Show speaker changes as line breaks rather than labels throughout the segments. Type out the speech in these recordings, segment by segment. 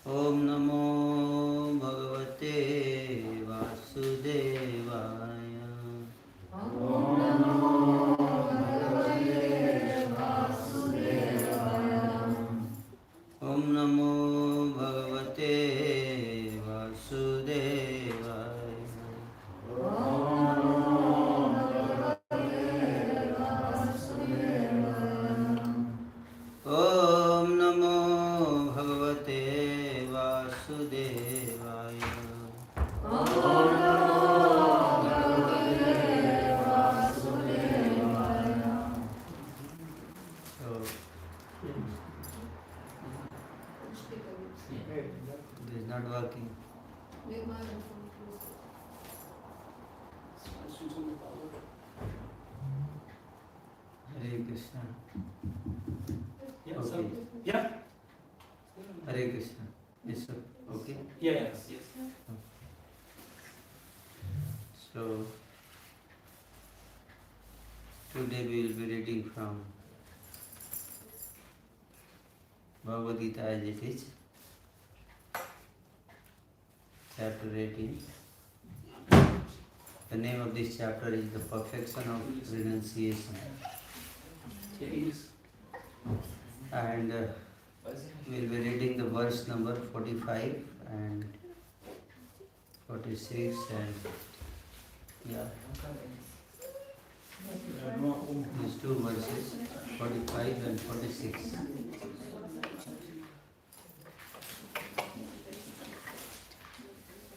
ओम नमो भगवते वासुदेवाय।
ओम नमो भगवते वासुदेवाय।
ओम नमो भगवते वासुदेवाय। It is not working. Hare Krishna. Okay.
Yeah.
Hare Krishna. Yes, sir. Okay.
Yes.
So today we will be reading from Bhagavad Gita as it is, chapter 18. The name of this chapter is The Perfection of Renunciation. And we will be reading the verse number 45 and 46 and these two verses, 45 and 46.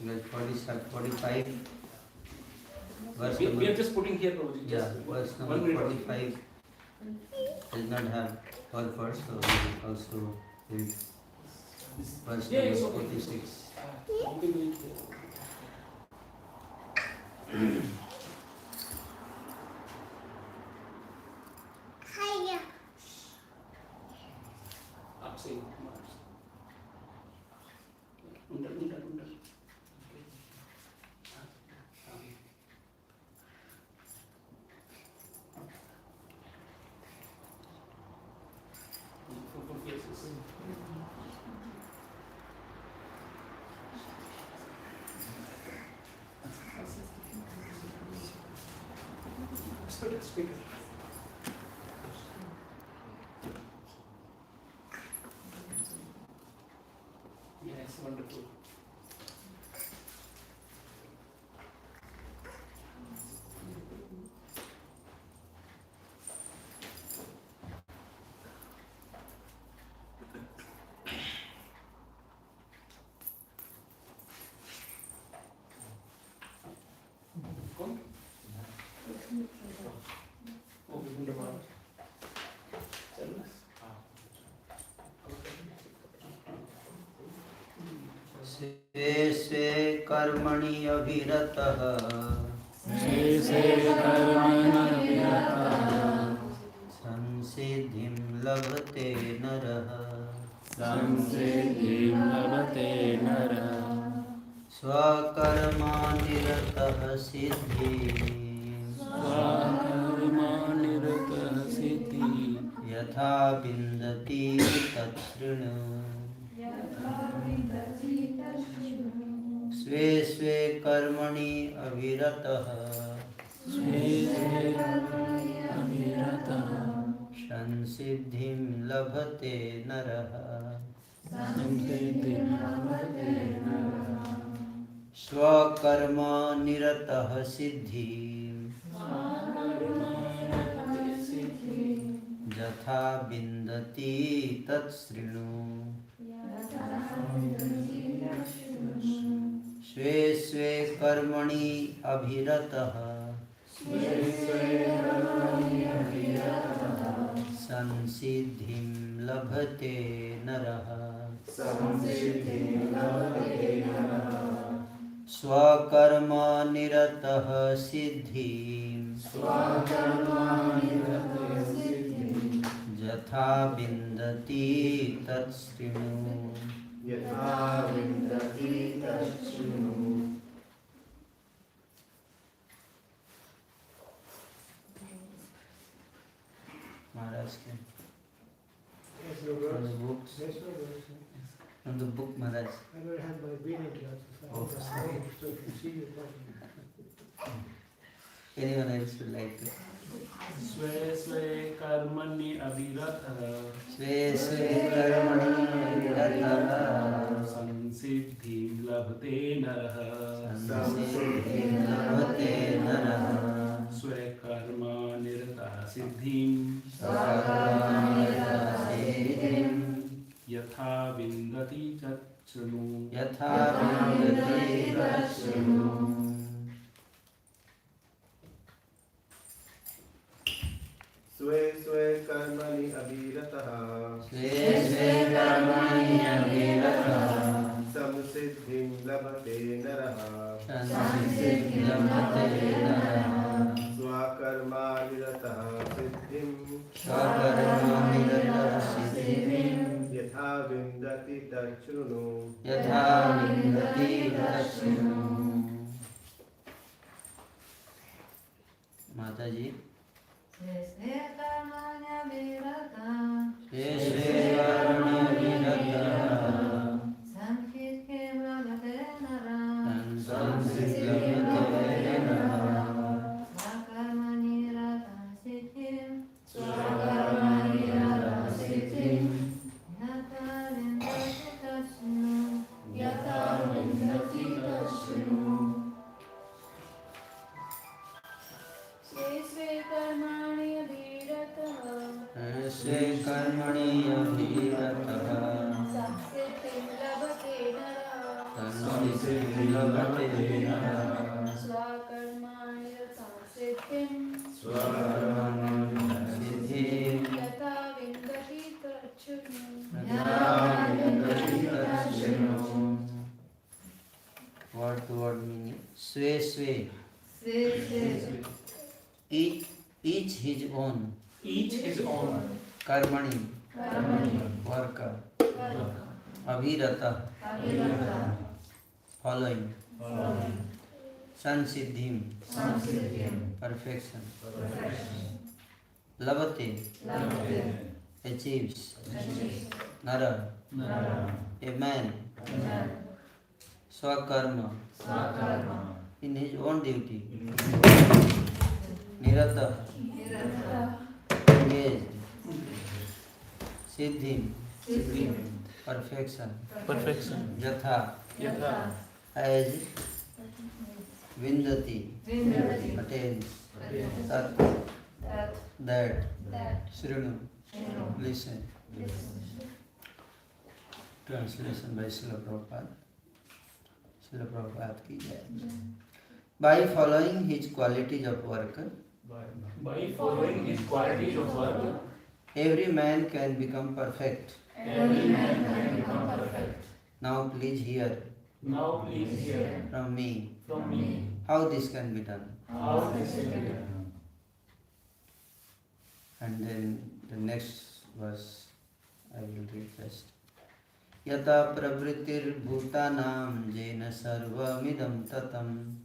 Because 45 verse
We
number,
are just putting here.
verse number 45 does not have all first, so we will also read verse number 46.
Speaker. Yes, wonderful.
स्वे स्वे कर्मणि अभिरतः संसिद्धिं लभते नरः स्वकर्मानिरतः सिद्धिं यथा विन्दति तच्छृणु स्वे स्वे कर्मणि अभिरतः संसिद्धिं लभते नरः स्वकर्मनिरतः सिद्धिं यथा विन्दति तच्छृणु स्वे स्वे कर्मणि अभिरतः संसिद्धिं लभते नरः स्वकर्मनिरतः सिद्धिं यथा विन्दति तच्छृणु Maharaj can from the books, from the book Maharaj.
I don't have my reading glasses.
Oh, sorry.
So if you see your button.
Anyone else would like to?
स्वे स्वे कर्मणि अभिरतः
स्वे स्वे कर्मणि अभिरतः
संसिद्धिं लभते नरः
संसिद्धिं लभते नरः
स्वकर्मनिरतः सिद्धिं
स्वकर्मनिरतः सिद्धिं
यथा विन्दति शृणु
यथा विन्दति तच्छृणु
स्वे स्वे कर्मणि अभिरतः
स्वे स्वे कर्मणि अभिरतः
संसिद्धिं लभते नरः
संसिद्धिं लभते नरः
स्वकर्मानिरतः सिद्धिं
स्वकर्मानिरतः सिद्धिं
यथा विन्दति तच्छृणु
यथा विन्दति तच्छृणु। माता जी स्वे स्वे कर्मणि अभिरतः संसिद्धिं लभते नरः स्वकर्मानिरतः सिद्धिं यथा विन्दति तच्छृणु।
स्वे स्वे कर्माणि अभिरतः
स्वे कर्मणि अभिरतः
संसिद्धिं लभते नरः
संसिद्धिं लभते नरः
स्वकर्माणिरतः सिद्धिं
सिद्धिं
यथा विन्दति तच्छृणु।
Word to word meaning. Swe swe. Each his own.
each his own
Karmani. Work. Abhirata. Following. Sansiddhim. Perfection. Lavate. Achieves. Nara. A man. Swakarma. In his own duty. Nirata. Engaged. Siddhim. Perfection. Yatha. As. Vindati. Attains. Tat. That. Shrinu. Listen. Translation by Srila Prabhupada. Srila Prabhupada ki jai. By following his qualities of worker,
by following his qualities of work
every man can become perfect. Now please hear
now please hear
from me how this can be done.
how this is done.
And then the next verse I will read first. Yata pravritir bhutanam jena sarvamidam tatam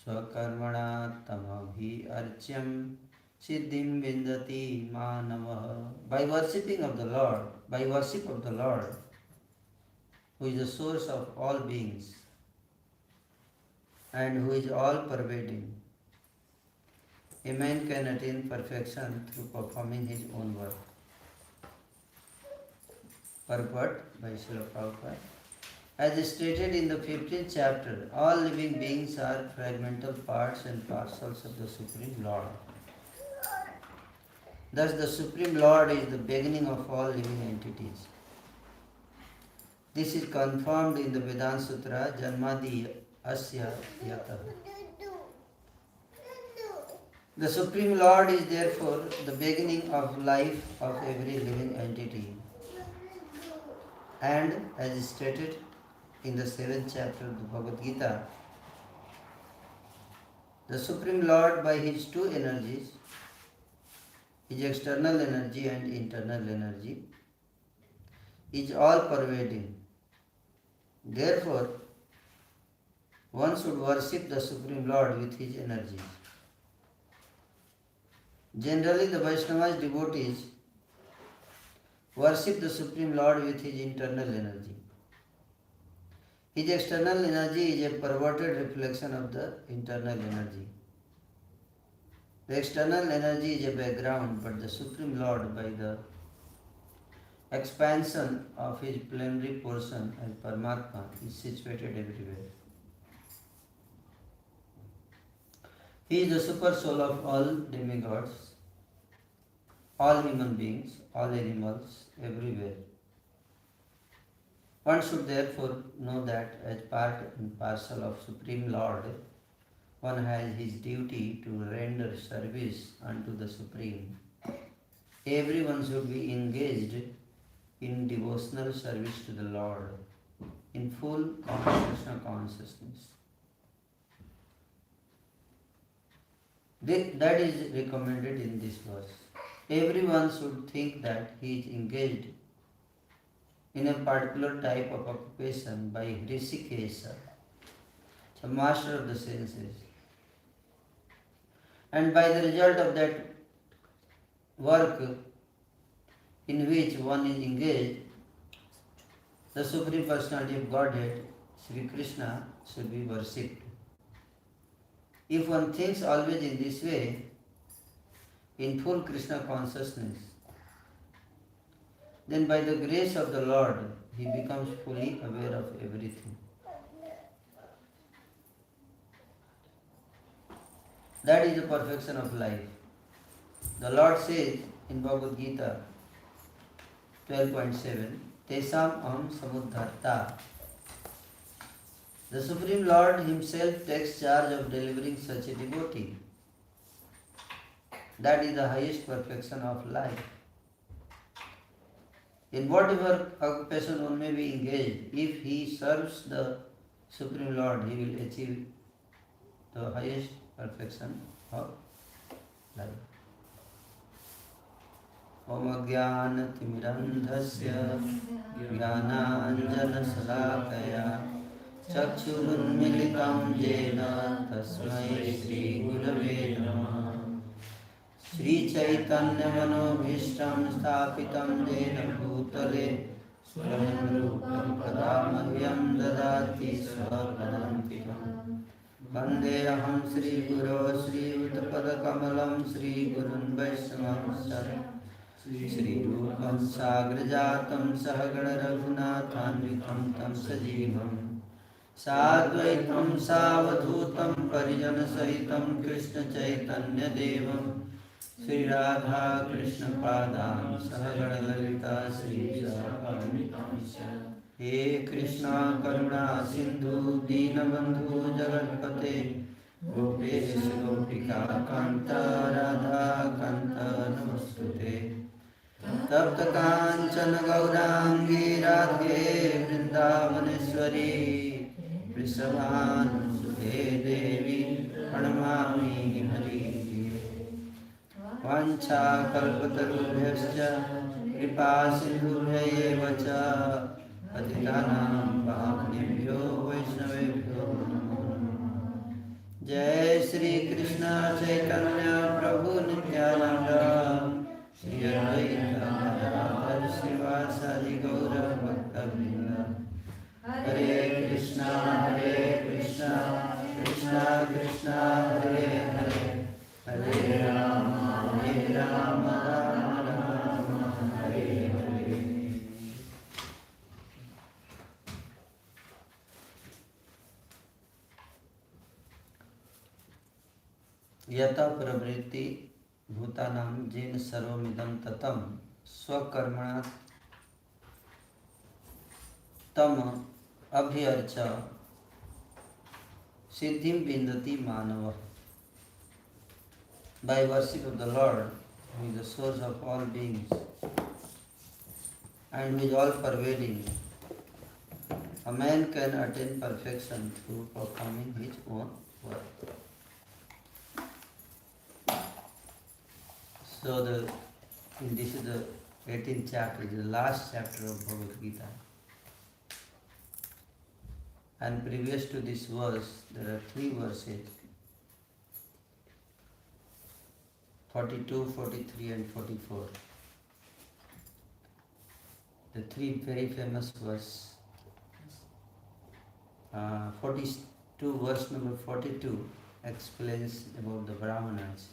swakarmana tamabhi archyam siddhim vindati manavah. By worshipping of the Lord, by worship of the Lord, who is the source of all beings and who is all pervading, a man can attain perfection through performing his own work. Purport by Srila Prabhupada. As stated in the 15th chapter, all living beings are fragmental parts and parcels of the Supreme Lord. Thus the Supreme Lord is the beginning of all living entities. This is confirmed in the Vedanta Sutra, Janmadi Asya Yata. The Supreme Lord is therefore the beginning of life of every living entity. And as stated in the 7th chapter of the Bhagavad Gita, the Supreme Lord by his two energies, his external energy and internal energy, is all pervading. Therefore, one should worship the Supreme Lord with his energies. Generally, the Vaishnavas devotees worship the Supreme Lord with his internal energy. His external energy is a perverted reflection of the internal energy. The external energy is a background, but the Supreme Lord, by the expansion of his plenary portion as Paramatma, is situated everywhere. He is the super soul of all demigods, all human beings, all animals, everywhere. One should therefore know that as part and parcel of Supreme Lord, one has his duty to render service unto the Supreme. Everyone should be engaged in devotional service to the Lord, in full Krishna consciousness. That is recommended in this verse. Everyone should think that he is engaged in a particular type of occupation by Hrishikesha, the master of the senses. And by the result of that work in which one is engaged, the Supreme Personality of Godhead, Sri Krishna, should be worshipped. If one thinks always in this way, in full Krishna consciousness, then by the grace of the Lord, he becomes fully aware of everything. That is the perfection of life. The Lord says in Bhagavad Gita 12.7, Tesam aham samudharta. The Supreme Lord himself takes charge of delivering such a devotee. That is the highest perfection of life. In whatever occupation one may be engaged, if he serves the Supreme Lord, he will achieve the highest perfection of life. Om Ajnanatimidandhasya Jnananjanasalakaya Chakshurunmilitam Jena Tasmai Shri Gurave Namaha. Shri Chaitanya Manobhishtam Sthapitam Jena Bhutale Swayam Rupam Padamahyam Dadati Swapadam Tikam Vandeham Shri Guru Shri Uttapada Kamalam Shri Gurun Vaishnavamsara Shri Rupam Sagrajatam Sahagana Raghunathanvitam Tam Sajivam Sadvaitam Savadhutam Parijana Sahitam Krishna Chaitanya Devam Sri Radha Krishna Padam Sahagana Lalita Sri Sarvamitam He Krishna Karuna Sindhu Dinabandhu Jagatpate Gopesh Gopika Kanta Radha Kanta Namostute Tapta Kanchana Gaurangi Radhe Vrindavaneshwari Vrishabhan Sute Devi Pranamami Hari Vancha Kalpatarubhyascha Kripa Sindhubhya Evacha Patitanam Bhavanebhyo Vaishnavebhyo Namo Namaha. Jai Shri Krishna Chaitanya Prabhu Nityananda Shri Advaita Gadadhar Srivasadi Gaura Bhakta-vrinda. Hare Krishna Krishna Krishna Hare Hare Hare Rama Rama Rama Hare Hare. Yata pravritti bhutanam jena sarvamidam tatam swakkarmana tam abhyarcha siddhim bindati manava. By worship of the Lord, who is the source of all beings and who is all pervading, a man can attain perfection through performing his own work. So this is the 18th chapter, the last chapter of Bhagavad Gita. And previous to this verse, there are 3 verses, 42, 43 and 44. The 3 very famous verses. 42, verse number 42 explains about the Brahmanas.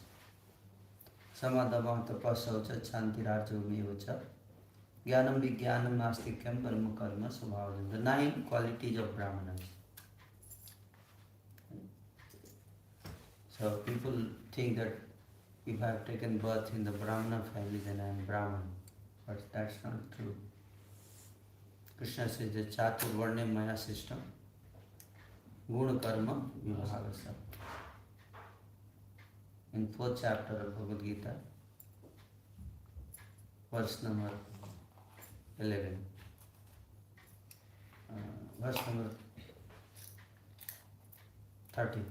Samadhamam tapasaucha chantirarjomevacha jnanam vijnanam nastikyam parama karma svabhavam. The 9 qualities of Brahmanas. So people think that if I have taken birth in the Brahmana family, then I am Brahman. But that's not true. Krishna says the Chaturvarnya Maya system, Guna Karma Vibhagasa. In 4th chapter of Bhagavad Gita, verse number 11. Verse number 13.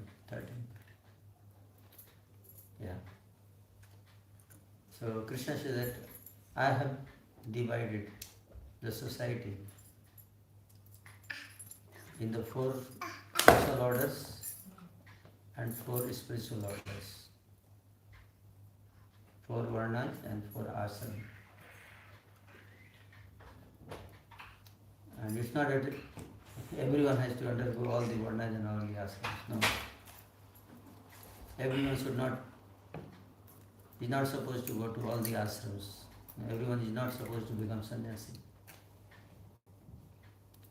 Yeah. So Krishna says that I have divided the society in the 4 social orders and 4 spiritual orders, 4 varnas and 4 asanas. And it's not that everyone has to undergo all the varnas and all the asanas. No. Everyone is not supposed to go to all the ashrams. Everyone is not supposed to become sannyasi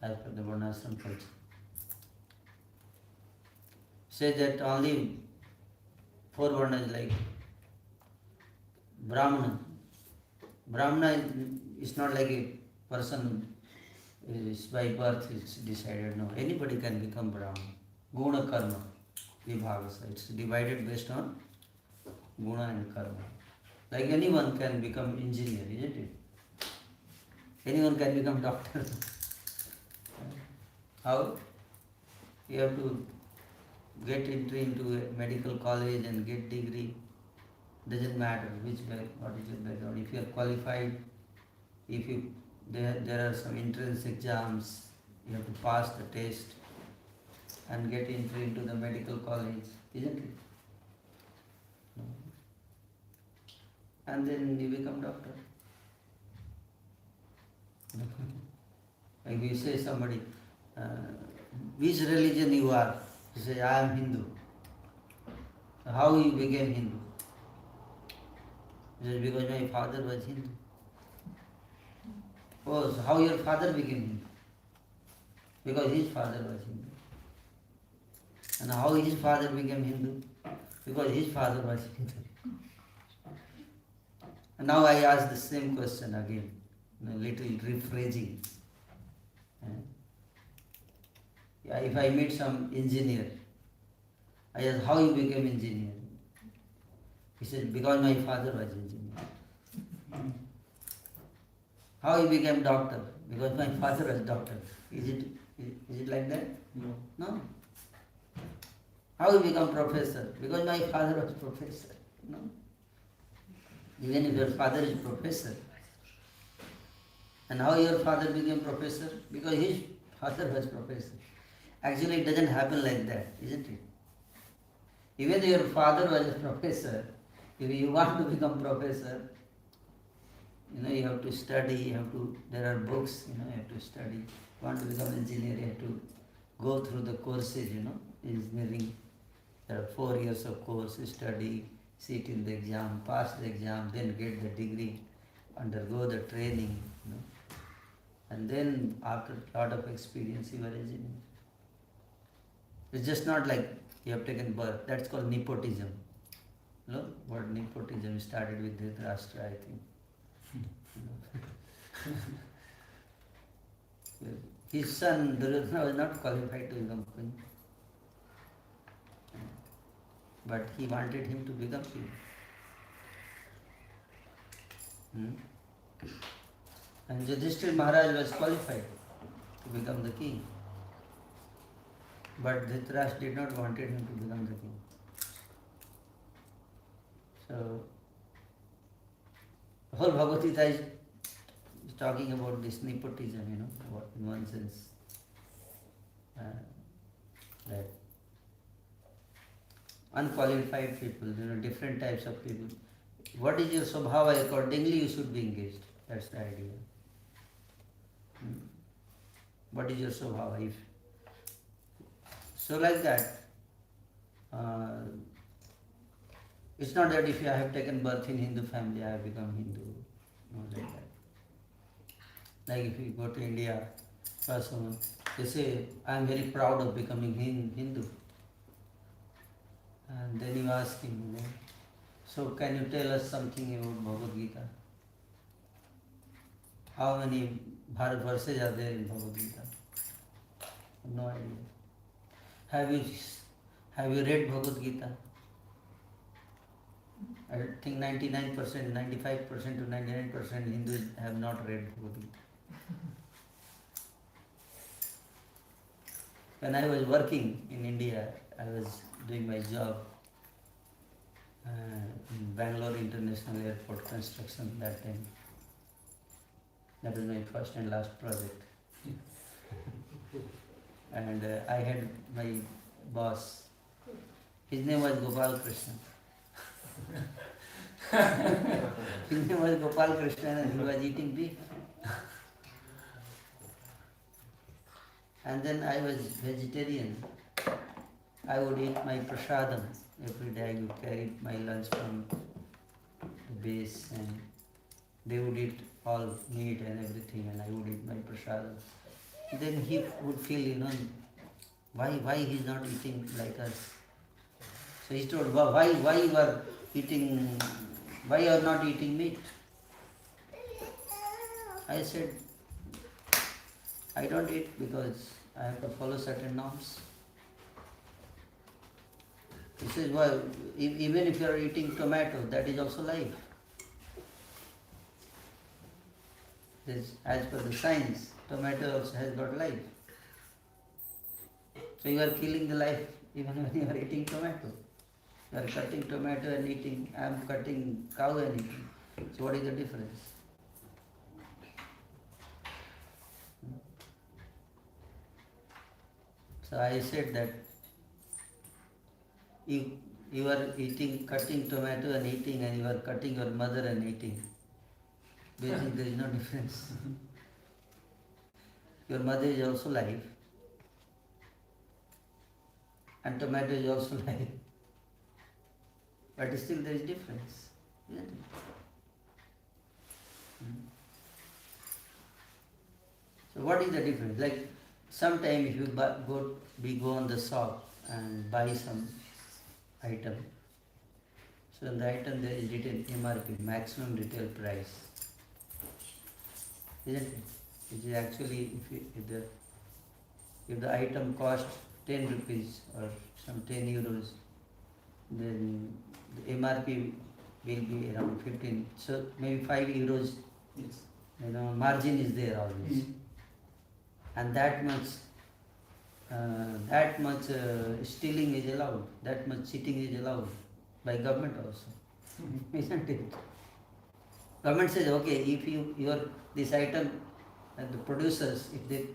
as per the varnashram culture. Say that only 4 varnas like Brahmana. Brahmana is not like a person is by birth is decided. No, anybody can become Brahmana. Guna karma vibhagasa. It's divided based on guna and karma. Like anyone can become engineer, isn't it? Anyone can become doctor. How? You have to get entry into a medical college and get degree. Doesn't matter what is your background. If you are qualified, there are some entrance exams, you have to pass the test and get entry into the medical college, isn't it? No. And then you become doctor. Like you say somebody, which religion you are? You say, I am Hindu. How you became Hindu? Just because my father was Hindu. Oh, so how your father became Hindu? Because his father was Hindu. And how his father became Hindu? Because his father was Hindu. And now I ask the same question again, a little rephrasing. Yeah, if I meet some engineer, I ask, how you became engineer? He said, because my father was engineer. How you became doctor? Because my father was doctor. Is it like that?
No.
No. How you become professor? Because my father was professor. No. Even if your father is professor. And how your father became professor? Because his father was professor. Actually, it doesn't happen like that, isn't it? Even though your father was a professor, if you want to become professor, you have to study, there are books, you have to study. You want to become engineer, you have to go through the courses, engineering. There are 4 years of course, study, sit in the exam, pass the exam, then get the degree, undergo the training, and then after a lot of experience, you are engineer. It's just not like you have taken birth. That's called nepotism. Word nepotism started with Dhritarashtra, I think. His son Duryodhana was not qualified to become king. But he wanted him to become king. And Yudhishthira Maharaj was qualified to become the king. But Dhritarashtra did not wanted him to become the king. So, the whole Bhagavad Gita is talking about this nepotism, in one sense. That unqualified people, different types of people. What is your swabhava, accordingly you should be engaged. That's the idea. What is your swabhava? So like that, it's not that if I have taken birth in Hindu family, I have become Hindu. No, like that. Like if you go to India, someone, they say, I am very proud of becoming Hindu. And then you ask him, so can you tell us something about Bhagavad Gita? How many verses are there in Bhagavad Gita? No idea. Have you read Bhagavad Gita? I think 99%, 95% to 99% Hindus have not read Bhagavad Gita. When I was working in India, I was doing my job in Bangalore International Airport construction that time. That was my first and last project. And I had my boss. His name was Gopal Krishna. His name was Gopal Krishna and he was eating beef. And then I was vegetarian. I would eat my prasadam. Every day I would carry my lunch from the base and they would eat all meat and everything and I would eat my prasadam. Then he would feel, why he's not eating like us. So he told, why you are eating, why you are not eating meat? I said, I don't eat because I have to follow certain norms. He says, well, even if you are eating tomato, that is also life. As per the science, tomato also has got life. So you are killing the life even when you are eating tomato. You are cutting tomato and eating, I am cutting cow and eating. So what is the difference? So I said that you are cutting tomato and eating, and you are cutting your mother and eating. Basically, there is no difference. Your mother is also life, and tomato is also life. But still there is difference, isn't it? So what is the difference? Like sometime if you go on the shop and buy some item, so in the item there is written MRP, maximum retail price, isn't it? It is actually if the item cost 10 rupees or some 10 euros, then the MRP will be around 15. So maybe 5 euros.
Yes.
Margin is there always, and that much stealing is allowed. That much cheating is allowed by government also, isn't it? Government says, okay, if this item, the producers, if the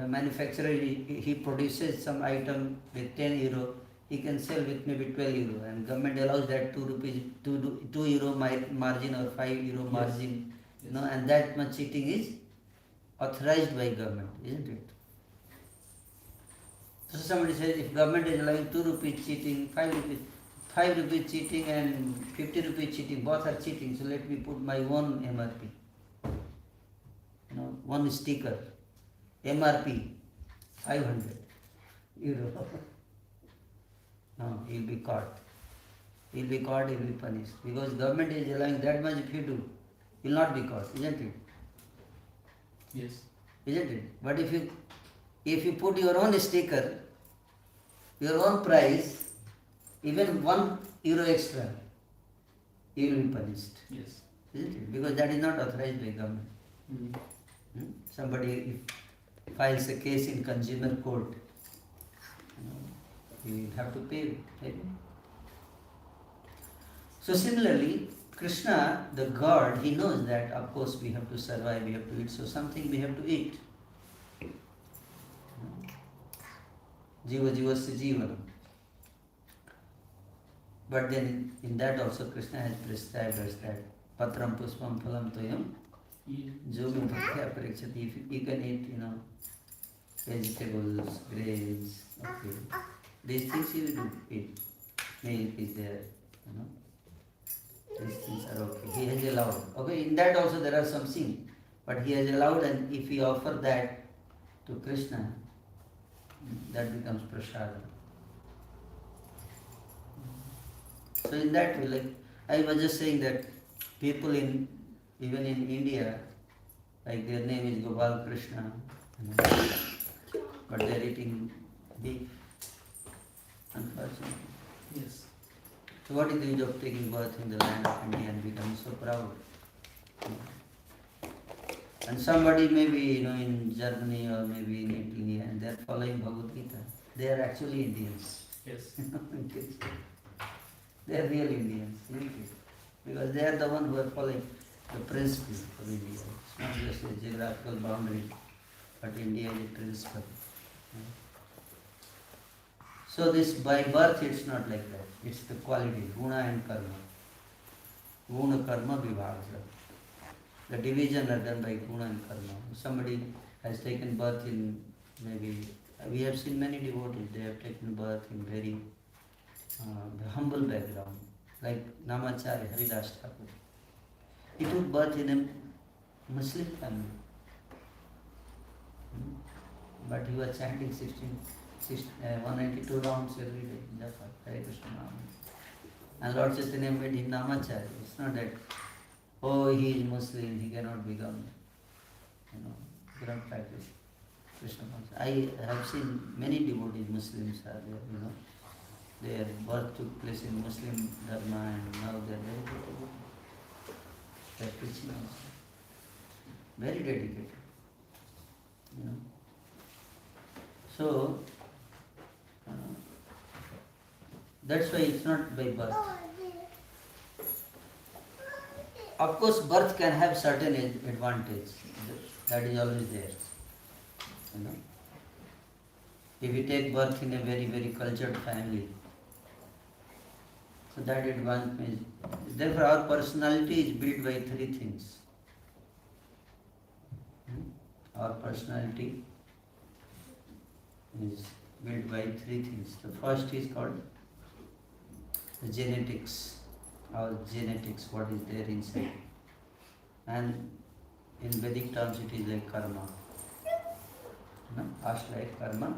manufacturer he produces some item with 10 euro, he can sell with maybe 12 euro, and government allows that 2 euro margin or 5 euro margin, and that much cheating is authorized by government, isn't it? So somebody says, if government is allowing 2 rupees cheating, 5 rupees cheating and 50 rupees cheating, both are cheating, so let me put my own MRP. One sticker, MRP 500 euro. No, he'll be caught. He'll be punished. Because government is allowing that much. If you do, he'll not be caught, isn't it?
Yes.
Isn't it? But if you put your own sticker, your own price, even 1 euro extra, you will be punished.
Yes.
Isn't it? Because that is not authorized by government. Somebody files a case in consumer court, you have to pay. Right? So similarly, Krishna, the God, he knows that of course we have to survive, we have to eat, so something we have to eat. Jiva jivasya jivanam. But then in that also Krishna has prescribed us that patram puspam phalam toyam jogi bhaktya parikshati. If you can eat, vegetables, grains, okay. These things you do eat. Milk is there, These things are okay. He has allowed. Okay, in that also there are some sin. But he has allowed, and if we offer that to Krishna, that becomes prasadam. So in that way, like I was just saying that people even in India, Like their name is Gopal Krishna, you know, but they're eating beef, unfortunately.
Yes.
So what is the use of taking birth in the land of India and becoming so proud? And somebody maybe, you know, in Germany or maybe in Italy and they're following Bhagavad Gita. They are actually Indians.
Yes.
They are real Indians, isn't it? Because they are the ones who are following the principles of India. It's not just a geographical boundary, but India is a principle. So this by birth it's not like that. It's the quality, guna and karma. Guna karma vibhaga. The division are done by guna and karma. Somebody has taken birth in maybe, we have seen many devotees, they have taken birth in very humble background, like Namacharya Haridas Thakur. He took birth in a Muslim family. But he was chanting 192 rounds every day, Japa, Hare Krishna Nama. And Lord Chaitanya made him Namacharya. It's not that, oh, he is Muslim, he cannot become, you know, he cannot practice Krishna consciousness. I have seen many devotees, Muslims are there, you know. Their birth took place in Muslim Dharma and now they are very dedicated. They are preaching also. Very dedicated, you know. So, that's why it's not by birth. Of course, birth can have certain advantage. That is always there. You know, if you take birth in a very, very cultured family, so that advantage. Therefore, our personality is built by three things. Our personality is built by three things. The first is called the genetics. Our genetics, what is there inside. And in Vedic terms, it is like karma. Past life karma,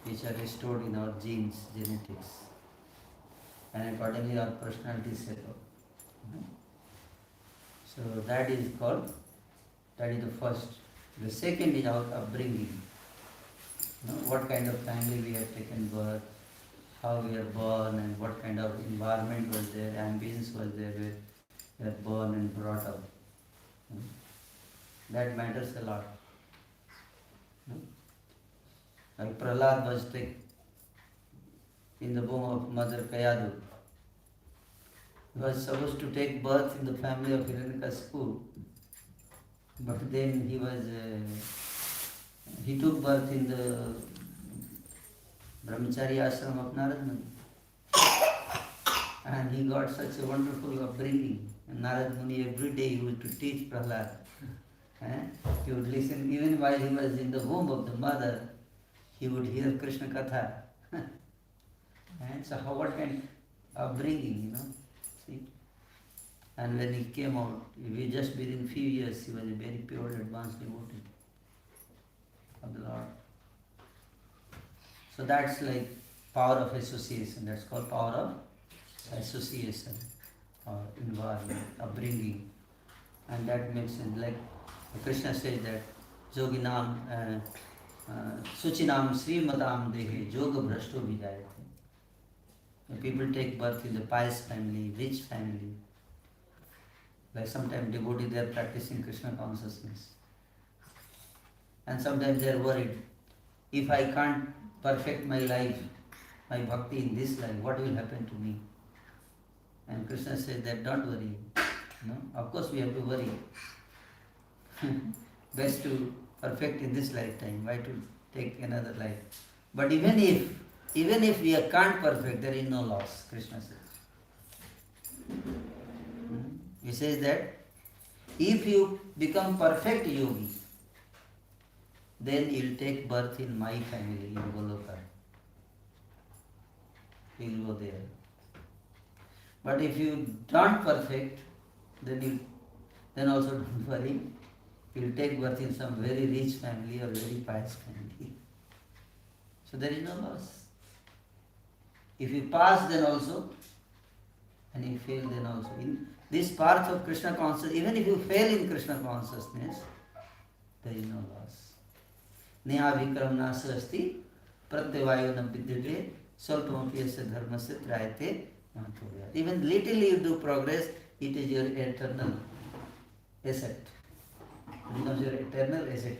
which are stored in our genes, genetics. And accordingly, our personality is set up. So that is called, that is the first. The second is our upbringing. What kind of family we have taken birth, how we are born, and what kind of environment was there, ambience was there where we are born and brought up. That matters a lot. Like Prahlad was taken in the womb of Mother Kayadu. He was supposed to take birth in the family of Hiranyakashipu, but then he took birth in the Brahmachari ashram of Narad Muni. And he got such a wonderful upbringing. And Narad Muni every day he used to teach Prahlad. He would listen, even while he was in the womb of the mother, he would hear Krishna Katha. And so what kind of upbringing, see. And when he came out, we just within few years, he was a very pure, advanced devotee of the Lord. So that's like power of association. That's called power of association or environment, upbringing. And that makes sense. Like Krishna says that Joginam, Suchinam Srimadam Dehe, Yoga Brashto Vijayate. People take birth in the pious family, rich family. Like sometimes devotees, they are practicing Krishna consciousness. And sometimes they are worried, if I can't perfect my life, my bhakti in this life, what will happen to me? And Krishna says that don't worry. Of course we have to worry. Best to perfect in this lifetime, why to take another life? But even if we can't perfect, there is no loss, Krishna says. He says that if you become perfect yogi, then you'll take birth in my family in Goloka. You'll go there. But if you don't perfect, then also don't worry. You'll take birth in some very rich family or very pious family. So there is no loss. If you pass, then also, and you fail, then also. In this path of Krishna consciousness, even if you fail in Krishna consciousness, there is no loss. Neha vikram nasa asti pratyavayo na vidyate salpamapi asya dharmasya trayate mahatuvya. Even little you do progress, it is your eternal asset. It becomes your eternal asset.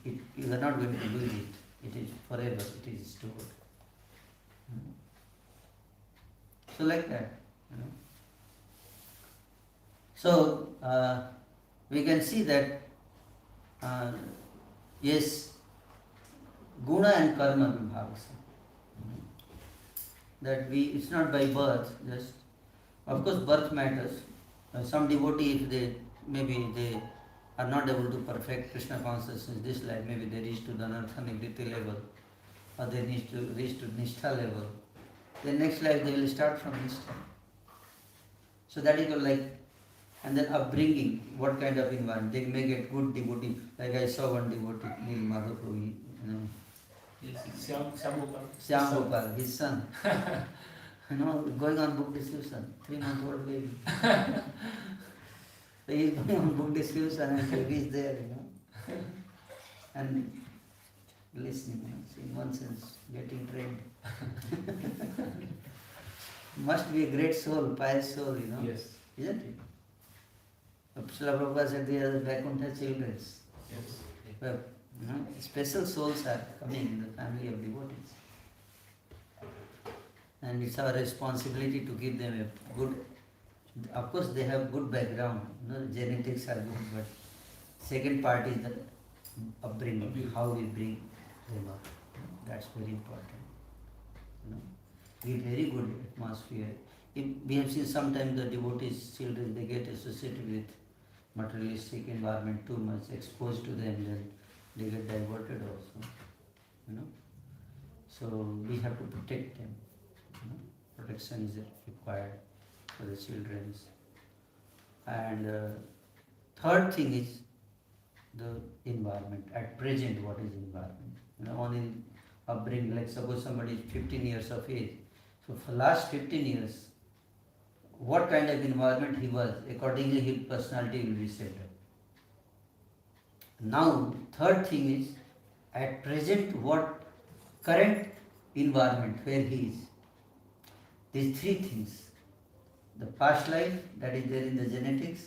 You are not going to lose it. It is forever, it is stored. So like that, So we can see that yes, guna and karma vibhavasa. That it's not by birth, just of course birth matters. Some devotee, if they are not able to perfect Krishna consciousness this life, maybe they reach to the Anartha level, or they need to reach to Nishtha level. Then next life they will start from Nishtha. So that is like, and then upbringing, what kind of environment. They may get good devotee, like I saw one devotee, Nil Madhaprabhu,
Yes, Shyam Gopal.
Shyam Gopal, his son, going on book distribution, 3-month-old baby. So he is going on book distribution and he is there, and listening, in one sense, getting trained. Must be a great soul, pious soul,
Yes.
Isn't it? Srila Prabhupada said they are Vaikuntha children.
Yes.
Well, special souls are coming in the family of devotees. And it's our responsibility to give them a good, of course they have good background, genetics are good, but second part is the upbringing, how we bring them up. That's very important. Give very good atmosphere. We have seen sometimes the devotees' children, they get associated with materialistic environment too much, exposed to them, then they get diverted also. So we have to protect them. Protection is required for the children. And third thing is the environment. At present, what is environment? Only upbringing, like suppose somebody is 15 years of age. So for last 15 years, what kind of environment he was, accordingly his personality will be set up. Now, third thing is, at present, what current environment where he is. These three things. The past life, that is there in the genetics.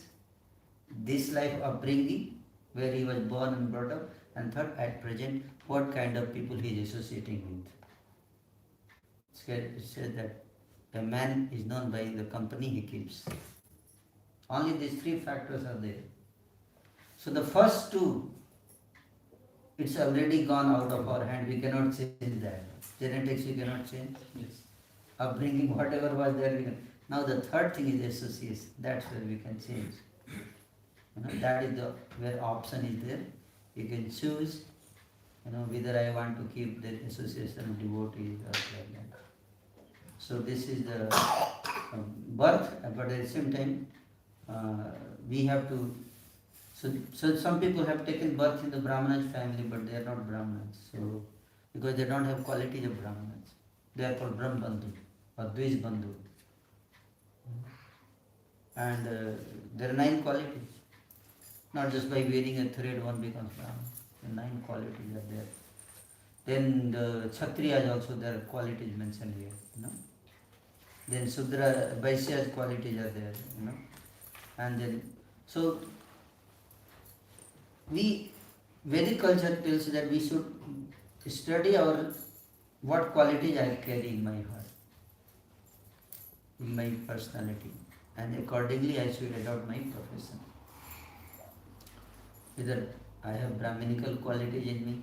This life upbringing, where he was born and brought up. And third, at present, what kind of people he is associating with. It says that a man is known by the company he keeps. Only these three factors are there. So the first two, it's already gone out of our hand. We cannot change that. Genetics we cannot change.
Yes.
Upbringing, whatever was there, we can. Now the third thing is association. That's where we can change. That is where option is there. You can choose, whether I want to keep the association of devotees or like that. So this is the birth, but at the same time, we have to. So some people have taken birth in the Brahmana's family, but they are not Brahmanas. So because they don't have qualities of Brahmanas, they are called Brahmbandhu or Dvish Bandhu. And there are 9 qualities. Not just by wearing a thread one becomes Brahman. The 9 qualities are there. Then the Kshatriyas also, there are qualities mentioned here. Then Sudra, Vaishya's qualities are there. And then, so Vedic culture tells that we should study what qualities I carry in my heart, in my personality, and accordingly I should adopt my profession. Whether I have Brahminical qualities in me,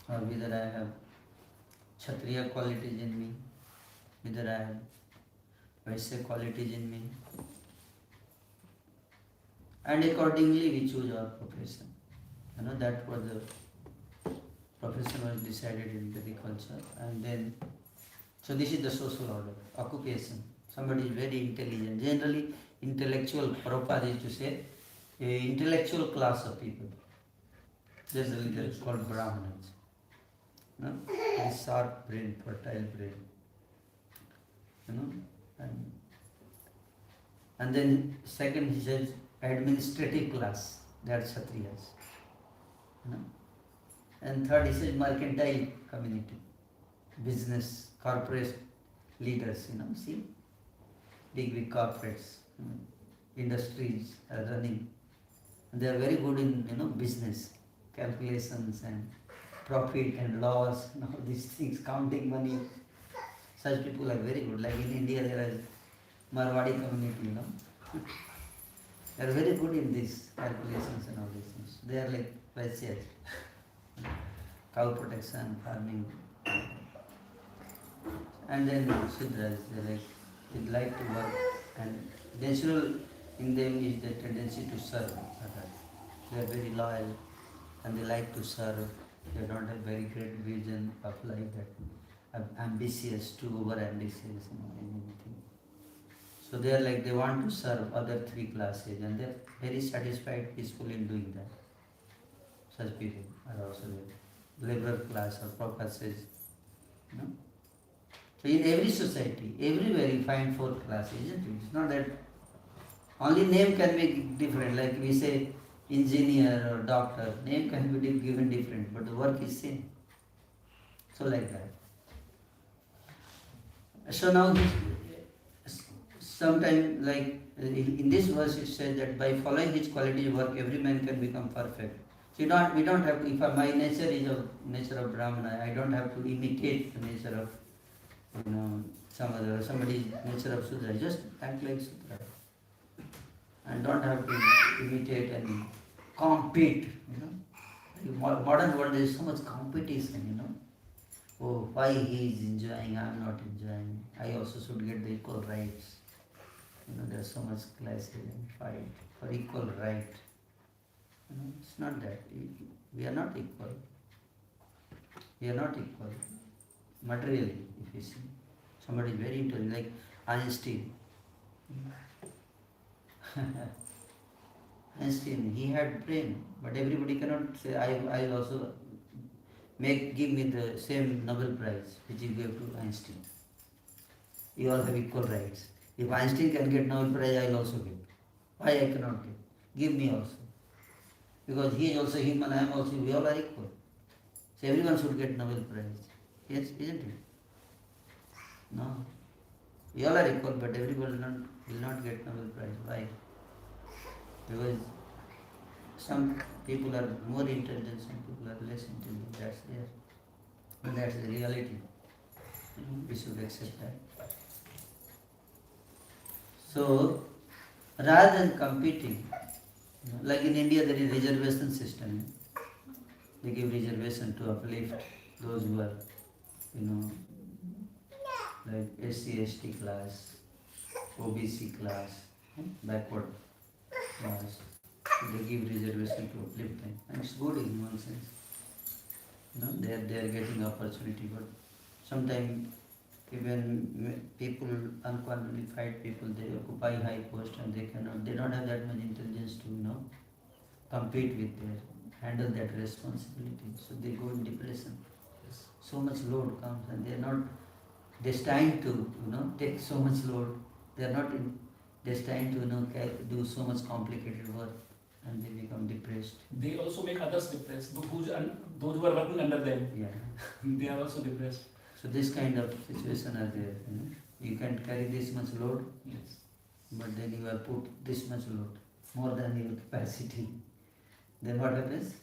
or whether I have Kshatriya qualities in me, whether I have Vaishya qualities in me, and accordingly we choose our profession. That was the profession was decided in Vedic culture, and then, so this is the social order, occupation. Somebody is very intelligent, generally intellectual, Prabhupada used to say, a intellectual class of people. Generally they are called Brahmanas. Very sharp brain, fertile brain. And then second he says administrative class. They are Kshatriyas. You know? And third, he says mercantile community, business, corporate leaders, see, big corporates, industries are running. And they are very good in, business, calculations and profit and loss and all these things, counting money. Such people are very good. Like in India, there is Marwadi community, They are very good in these calculations and all these things. They are like Vaishyas. Cow protection, farming. And then Shudras, they like to work, and natural in them is the tendency to serve others. They are very loyal and they like to serve. They don't have very great vision of life, that ambitious, too over ambitious and anything. So they are like, they want to serve other three classes, and they are very satisfied, peaceful in doing that. Such people are also there. Liberal class or poor classes. So in every society, everywhere you find four classes, isn't it? It's not that only name can be different. Like we say engineer or doctor, name can be given different, but the work is same. So like that. So now sometime like in this verse it says that by following his qualities work, every man can become perfect. So we don't have to, if my nature is of nature of Brahmana, I don't have to imitate the nature of somebody's nature of Sudra. Just act like Sudra. And don't have to imitate and compete. In modern world there is so much competition, Oh, why he is enjoying, I am not enjoying. I also should get the equal rights. There is so much classes and fight for equal right. It's not that. We are not equal. We are not equal. Materially, if you see. Somebody is very intelligent, like Einstein. Einstein, he had brain, but everybody cannot say, I will also give me the same Nobel Prize which you gave to Einstein. You all have equal rights. If Einstein can get Nobel Prize, I will also get. Why I cannot get? Give me also. Because he is also human, I am also, we all are equal. So everyone should get Nobel Prize. Yes, isn't it? No. We all are equal, but everyone will not get Nobel Prize. Why? Because some people are more intelligent, some people are less intelligent. That's there. But that's the reality. We should accept that. So, rather than competing, like in India there is reservation system. They give reservation to uplift those who are, like SC, ST class, OBC class, backward class. They give reservation to uplift them. And it's good in one sense. They are getting opportunity, but sometimes even people, unqualified people, they occupy high post and they don't have that much intelligence to, compete with their, handle that responsibility. So they go in depression. So much load comes and they are not destined to, take so much load. They are not destined to, do so much complicated work, and they become depressed.
They also make others depressed. Those who are working under them,
Yeah.
they are also depressed.
So this kind of situation are there. You can carry this much load,
Yes.
but then you have put this much load, more than your capacity. Then what happens?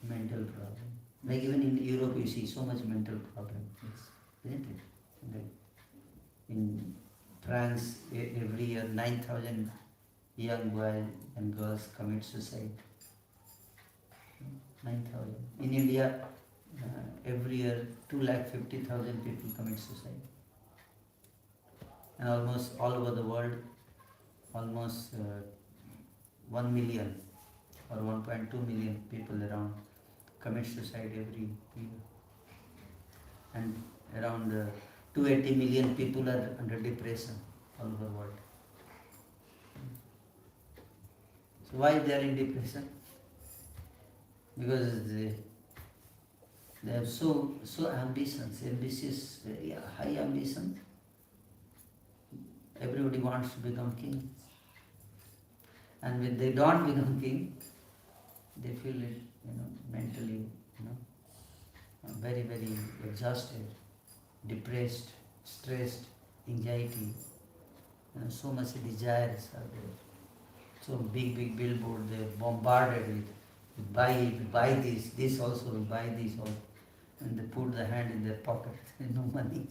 Mental problem. Like even in Europe you see so much mental problem.
Yes.
Isn't it? Like in France every year 9,000 young boys and girls commit suicide. 9,000. In India every year 250,000 people commit suicide. And almost all over the world, almost 1 million or 1.2 million people around commit suicide every year. And around 280 million people are under depression all over the world. So why they are in depression? Because they have so ambitious, very high ambition. Everybody wants to become king. And when they don't become king, they feel it, mentally, very, very exhausted, depressed, stressed, anxiety, so much desires are there. So big, big billboard, they're bombarded with buy this also, buy this also. And they put the hand in their pocket, no money.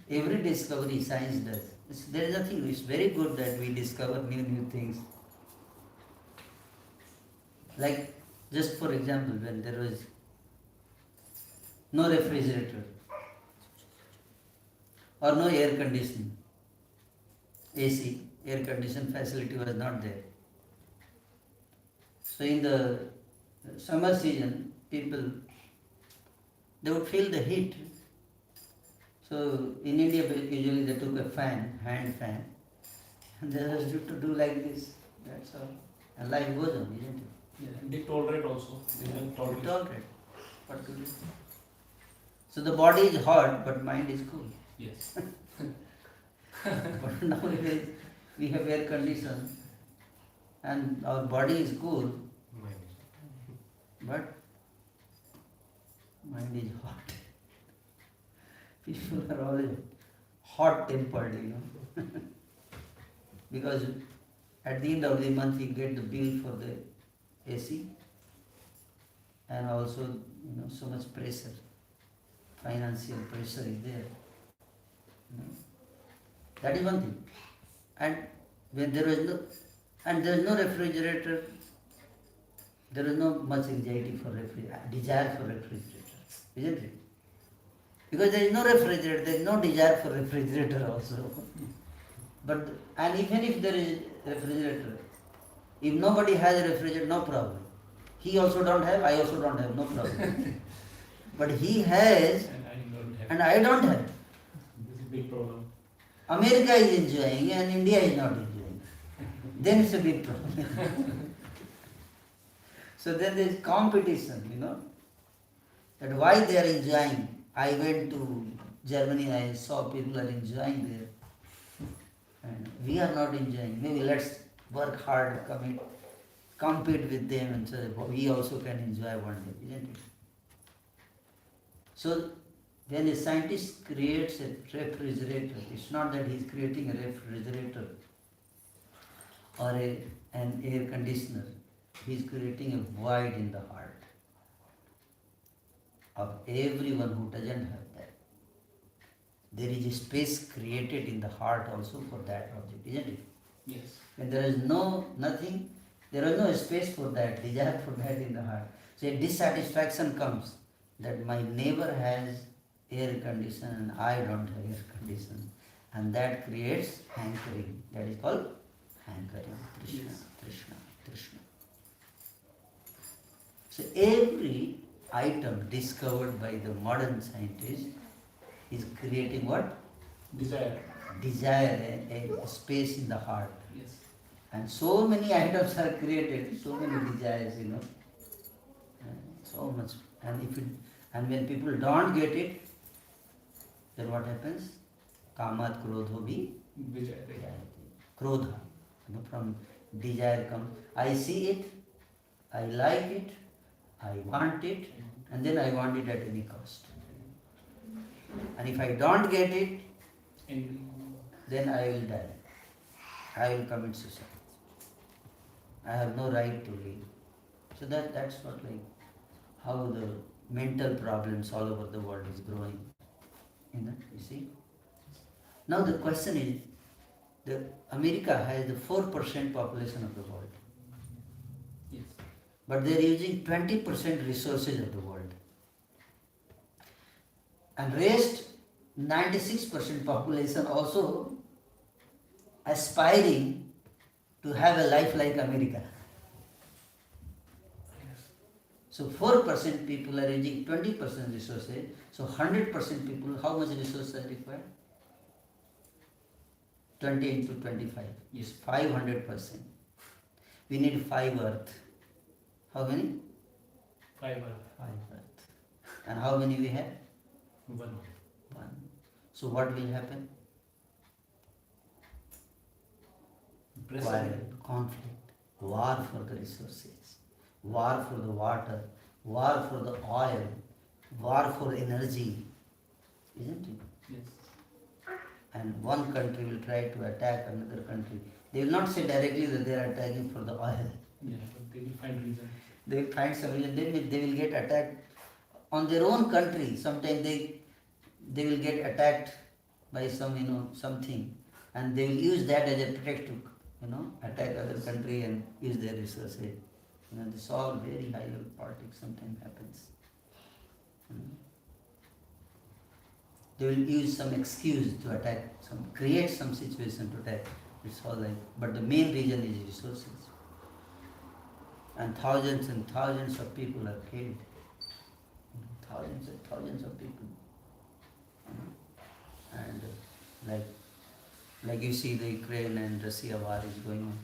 Every discovery science does. There is nothing, it's very good that we discover new things. Like, just for example, when there was no refrigerator or no air conditioning, AC, air condition facility was not there. So in the summer season, people, they would feel the heat. So in India, usually they took a fan, hand fan, and they just used to do like this. That's all. And life goes on, isn't it?
Yeah, and they tolerate also. They can tolerate.
Tolerate. What to do? So the body is hot, but mind is cool.
Yes.
But nowadays we have air condition, and our body is cool, but mind is hot. People are always hot tempered, because at the end of the month you get the bill for the AC, and also so much pressure, financial pressure is there. That is one thing. And when there is no refrigerator, there is no much anxiety for desire for refrigerator, isn't it? Because there is no refrigerator, there is no desire for refrigerator also. And even if there is refrigerator, if nobody has a refrigerator, no problem. He also don't have, I also don't have, no problem. But he has, and I don't have.
This is a big problem.
America is enjoying and India is not enjoying. Then it's a big problem. So then there is competition, that why they are enjoying. I went to Germany, I saw people are enjoying there. And we are not enjoying. Maybe let's work hard, compete with them, and so we also can enjoy one day, isn't it? So when a scientist creates a refrigerator, it's not that he's creating a refrigerator or an air conditioner. He's creating a void in the heart of everyone who doesn't have that. There is a space created in the heart also for that object, isn't it?
Yes.
When there is nothing, there is no space for that, desire for that in the heart. So a dissatisfaction comes that my neighbor has air condition and I don't have air condition. And that creates hankering. That is called hankering. Krishna,
Yes.
Krishna, Krishna. So every item discovered by the modern scientist is creating what?
Desire.
Desire, a space in the heart.
Yes.
And so many items are created, so many desires, so much. And when people don't get it, then what happens? Kamat krodho bhi
Desire.
jayate. Krodha, from desire comes. I see it, I like it, I want it, and then I want it at any cost. And if I don't get it,
Angry.
then I will die. I will commit suicide. I have no right to live. So that's what how the mental problems all over the world is growing. You see? Now the question is, America has the 4% population of the world.
Yes.
But they are using 20% resources of the world. And rest 96% population also aspiring to have a life like America. So 4% people are using 20% resources. So 100% people, how much resources are required? 20 into 25.
Yes.
500%. We need 5 earth. How many?
5
5 earth. And how many we have?
1.
1. So what will happen?
Pressure.
Quarrel, conflict. war for the resources, war for the water, war for the oil, war for energy, isn't it?
Yes.
And one country will try to attack another country. They will not say directly that they are attacking for the oil.
Yeah, but they will find reason.
They will find some reason. They will get attacked on their own country. Sometimes they will get attacked by something, and they will use that as a pretext to attack other country and use their resources. This all very high level politics sometimes happens. They will use some excuse to attack, create some situation to attack. It's all like, but the main reason is resources. And thousands of people are killed. Thousands and thousands of people. And like you see the Ukraine and Russia war is going on.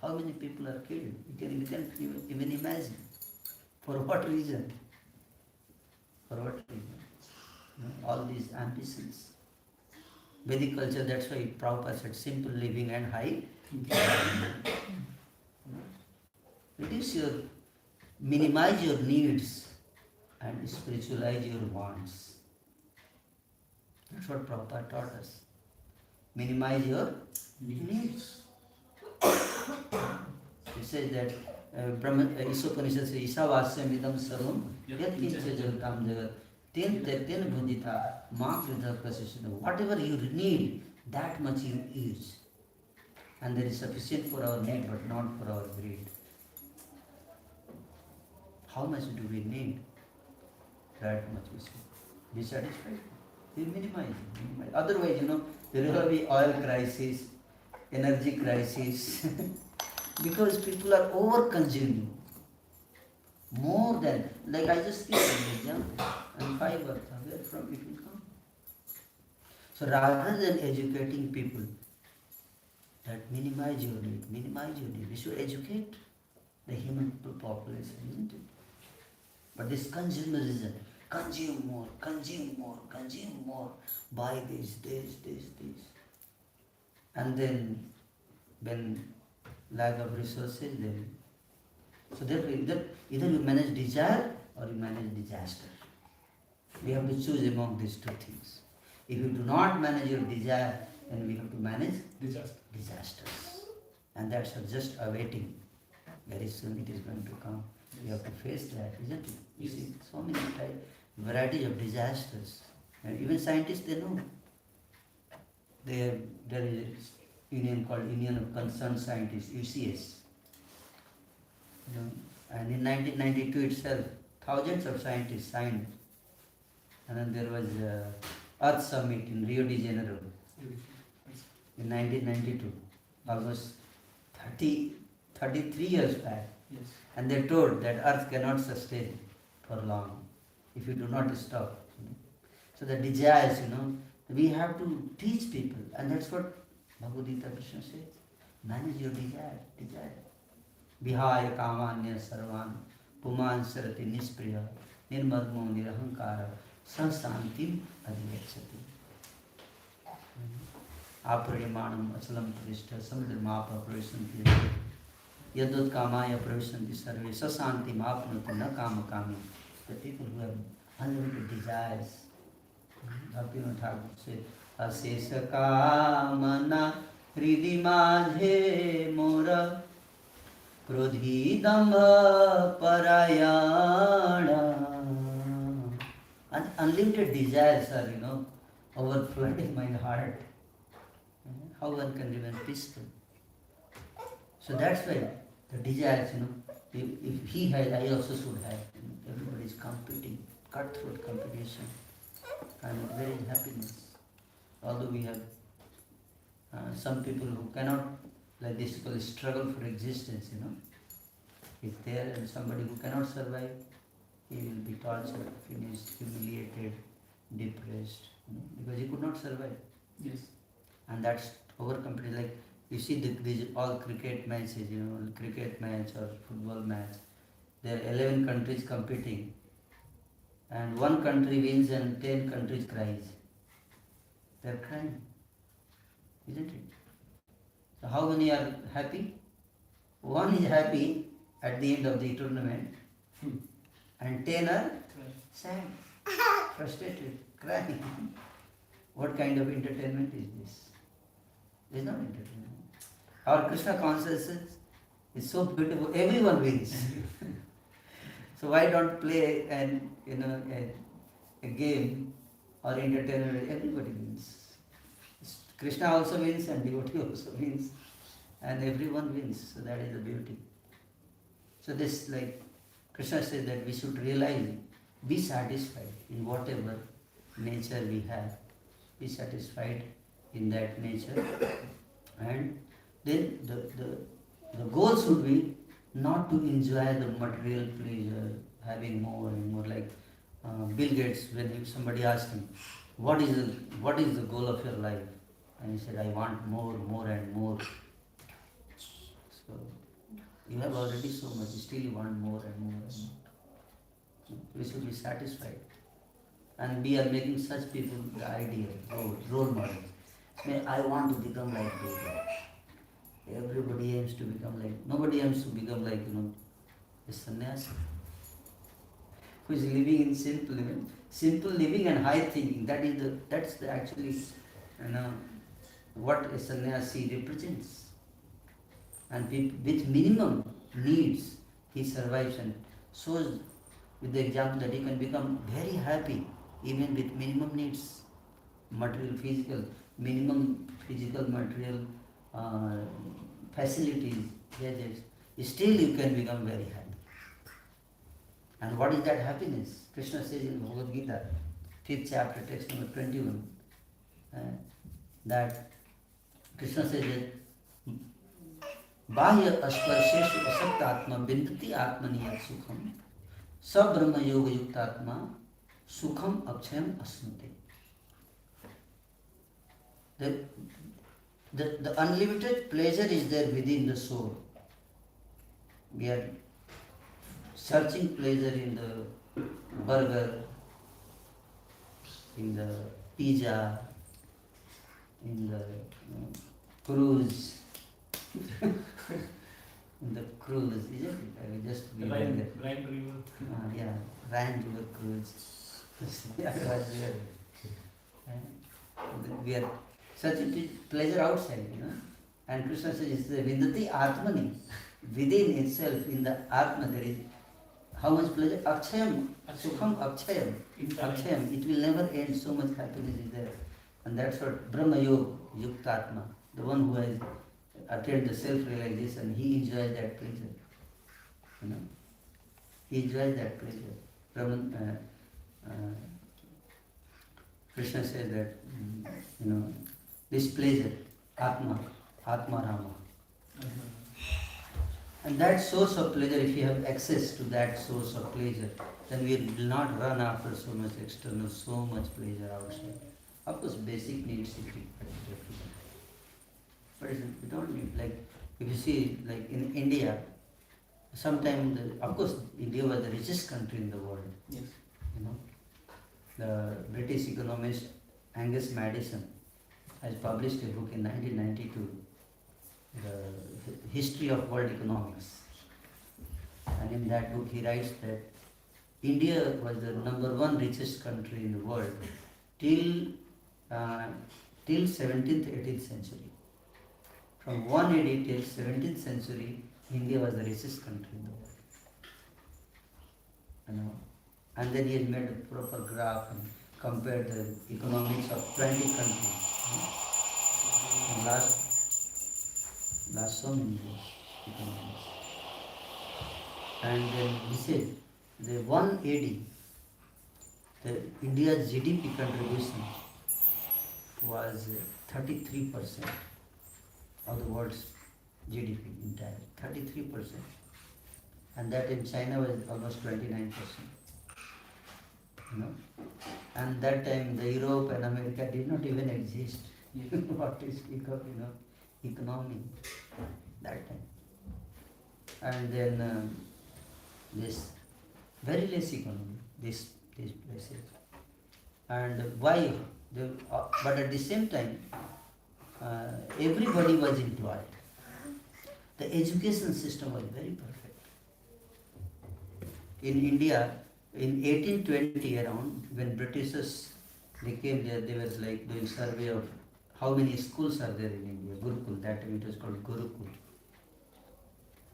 How many people are killed? You can even imagine. For what reason? For what reason? All these ambitions. Vedic culture, that's why Prabhupada said simple living and high. Minimize your needs and spiritualize your wants. That's what Prabhupada taught us. Minimize your needs. He says that Isopanishad says, Isavasyam idam sarvam yat kincha jagatam jagat ten bhundita makrita prasishita. Whatever you need, that much you use. And that is sufficient for our need, but not for our greed. How much do we need? That much we should be satisfied. We minimize. Otherwise, there will be oil crisis, energy crisis, because people are over consuming. More than, like I just gave an example, and fiber, where from it will come? So rather than educating people that minimize your need, we should educate the human population, isn't it? But this consumerism, consume more, buy this. And then when lack of resources, then so therefore either you manage desire or you manage disaster. We have to choose among these two things. If you do not manage your desire, then we have to manage disasters. And that's just awaiting. Very soon it is going to come. You have to face that, isn't it? You see so many varieties of disasters. And even scientists, they know. There is a union called Union of Concerned Scientists, UCS. And in 1992 itself, thousands of scientists signed. And then there was Earth Summit in Rio de Janeiro in 1992, almost 33 years back.
Yes.
And they told that Earth cannot sustain for long if you do not stop. So the desires, we have to teach people, and that's what Bhagavad Gita Krishna says. Manage your desire. Vihaya kamanya sarvan puman sarati nispriya nirmadmo nirahankara sansantim adhigachati. Aprarimanam asalam pradishta samudramapa pravisanti yadot kamaya pravisanti sarve sasantim apnoti na kama kami. The people who have unlimited desires. Bhaktivinoda Thakur said, Asesa kamana hridi majhe mora prodhidambha parayana. And unlimited desires are, overflowing my heart. How one can remain peaceful? So that's why the desires, if he has, I also should have. Everybody is competing, cutthroat competition. And there is happiness. Although we have some people who cannot, like this people struggle for existence, If there and somebody who cannot survive, he will be tortured, finished, humiliated, depressed, because he could not survive.
Yes.
And that's overcompeting. Like you see these all cricket matches, cricket match or football match. There are 11 countries competing. And one country wins and 10 countries cries. They are crying, isn't it? So how many are happy? One is happy at the end of the tournament, and 10 are sad, frustrated, crying. What kind of entertainment is this? It's not entertainment. Our Krishna consciousness is so beautiful. Everyone wins. So why don't play a game or entertainment? Everybody wins. Krishna also wins and devotee also wins, and everyone wins. So that is the beauty. So this, like Krishna says, that we should realize, be satisfied in whatever nature we have. Be satisfied in that nature, and then the goal should be not to enjoy the material pleasure, having more and more. Like Bill Gates, when somebody asked him, what is the goal of your life? And he said, I want more and more. So you have already so much, still you want more and more and more. We should be satisfied. And we are making such people the ideal, role models. I want to become like this. Everybody aims to become like, nobody aims to become like, a sannyasi who is living in simple living and high thinking. That's the actually, what a sannyasi represents. And with minimum needs, he survives and shows with the example that he can become very happy even with minimum needs, minimum physical, material facilities, gadgets. Still you can become very happy. And what is that happiness? Krishna says in Bhagavad Gita, 5th chapter, text number 21, that Krishna says that Bahya asparsheshu asaktatma bindati atmaniyat sukham sabrahma yoga yuktatma sukham akshayam asnute. The unlimited pleasure is there within the soul. We are searching pleasure in the burger, in the pizza, in the cruise. In the cruise, isn't it? I will just
Rhine River.
Yeah, Rhine River cruise. Yeah, I was there. We are searching pleasure outside, And Krishna says, it's the Vindati Atmani. Within itself, in the Atma, there is how much pleasure? Akshayam. Sukham Akshayam. Akshayam. It will never end. So much happiness is there. And that's what Brahma Yoga, Yuktatma. The one who has attained the self-realization, he enjoys that pleasure. He enjoys that pleasure. Krishna says that, this pleasure, Atma Rama. And that source of pleasure, if you have access to that source of pleasure, then we will not run after so much external, so much pleasure outside. Of course, basic needs is required. But we don't need, like, if you see, like in India, sometimes, of course, India was the richest country in the world.
Yes.
The British economist Angus Madison has published a book in 1992, The History of World Economics. And in that book he writes that India was the #1 richest country in the world till 17th, 18th century. From 180 till 17th century, India was the richest country in the world. And then he has made a proper graph and compared the economics of 20 countries. And last so many years, economics. And then he said, the 180, the India's GDP contribution was 33% of the world's GDP entire, 33%. And that in China was almost 29%. And that time the Europe and America did not even exist. What to speak of, economy that time. And then this very less economy, these places. And why? But at the same time, everybody was employed. The education system was very perfect. In India, in 1820 around, when Britishers they came there, they was like doing survey of how many schools are there in India. Gurukul, that time it was called Gurukul.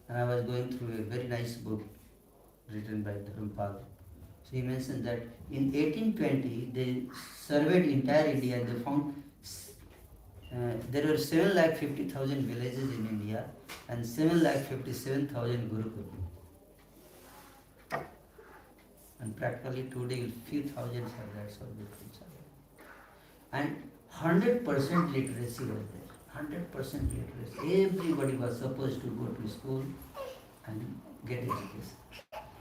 And I was going through a very nice book written by Tempel. So he mentioned that in 1820 they surveyed entire India and they found there were 7,50,000 villages in India and 7,57,000 Gurukul. And practically today few thousands are there, so Gurukuls are there. And 100% literacy was there. 100% literacy. Everybody was supposed to go to school and get education.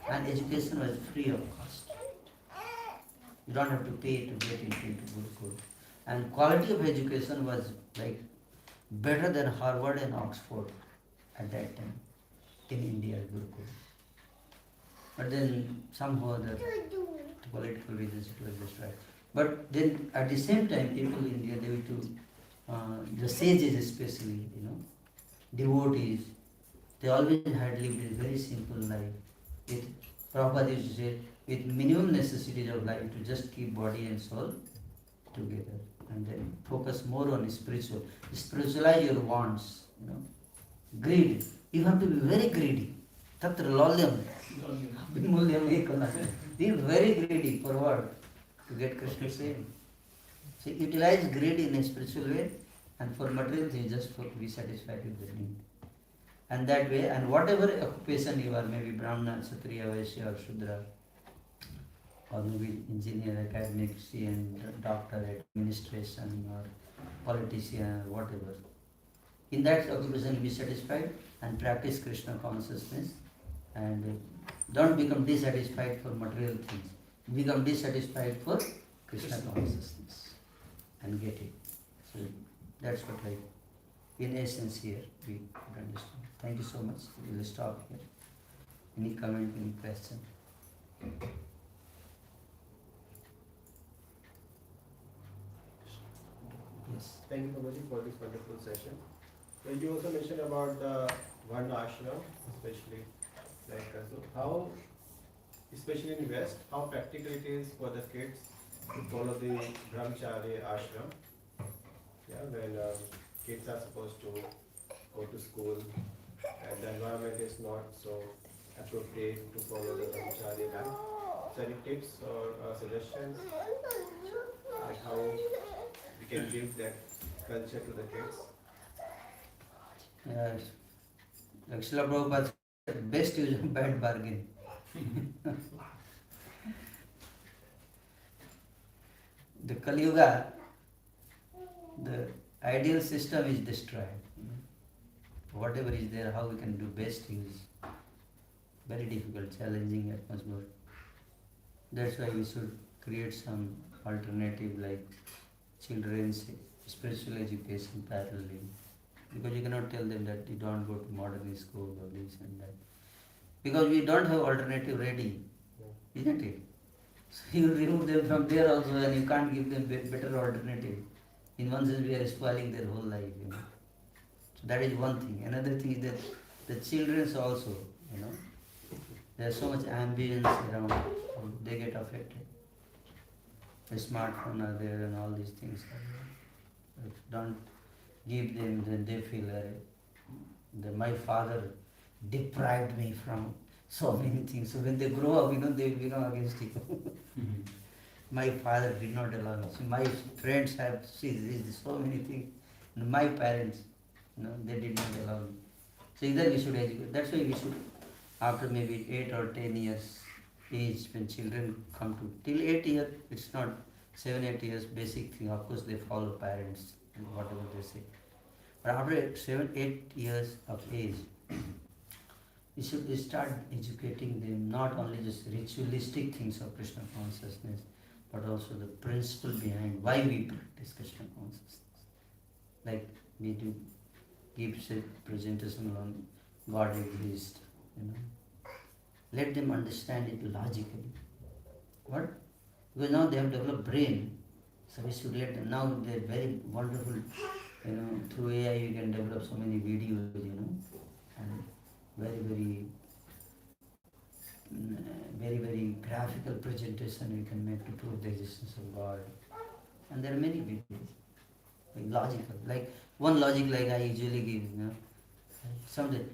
And education was free of cost. You don't have to pay to get into Gurukul. And quality of education was like better than Harvard and Oxford at that time in India, Gurukul. But then somehow the political reasons it was destroyed. But then at the same time, people in India, they were to, the sages especially, devotees, they always had lived a very simple life. With Prabhupada used to say, with minimum necessities of life to just keep body and soul together. And then focus more on spiritual. Spiritualize your wants, Greed. You have to be very greedy. Tatra lolyam. Be very greedy for what? To get Krishna's name. So utilize greed in a spiritual way, and for material things just for to be satisfied with the need. And that way, and whatever occupation you are, maybe Brahmana, Kshatriya, Vaishya or Shudra, or maybe engineer, academic, CN, doctor, administration, or politician, or whatever. In that occupation, be satisfied and practice Krishna consciousness, and don't become dissatisfied for material things. Become dissatisfied for Krishna consciousness and get it. So that's what in essence here we could understand. Thank you so much. We will stop here. Any comment, any question? Yes.
Thank you, Prabhuji, for this wonderful session. And you also mentioned about the one ashram, especially so how, especially in West, how practical it is for the kids to follow the brahmacharya ashram. Yeah, when kids are supposed to go to school and the environment is not so appropriate to follow the brahmacharya life. So any tips or suggestions like how we can give that culture to the kids?
Yes. Like Srila Prabhupada said, best use of bad bargain. The Kali Yuga, the ideal system is destroyed. Whatever is there, how we can do best use. Very difficult, challenging atmosphere. That's why we should create some alternative like children's spiritual education parallelly. Because you cannot tell them that you don't go to modern school or this and that. Because we don't have alternative ready, isn't it? So you remove them from there also and you can't give them better alternative. In one sense we are spoiling their whole life, So that is one thing. Another thing is that the children also, there's so much ambience around, they get affected. The smartphone are there and all these things are there. If don't give them, then they feel that my father deprived me from so many things. So when they grow up, they become against you. My father did not allow me. So my friends have seen so many things. And my parents, they did not allow me. So either we should educate. That's why we should, after maybe 8 or 10 years age, when children come to, till 8 years, it's not 7, 8 years, basic thing. Of course, they follow parents and whatever they say. But after 7, 8 years of age, we should start educating them not only just ritualistic things of Krishna consciousness, but also the principle behind why we practice Krishna consciousness. Like we do give presentation on God exist, Let them understand it logically. What? Because now they have developed brain, so we should let them. Now they're very wonderful, through AI you can develop so many videos, and very very graphical presentation we can make to prove the existence of God. And there are many videos, like logical, like one logic like I usually give, someday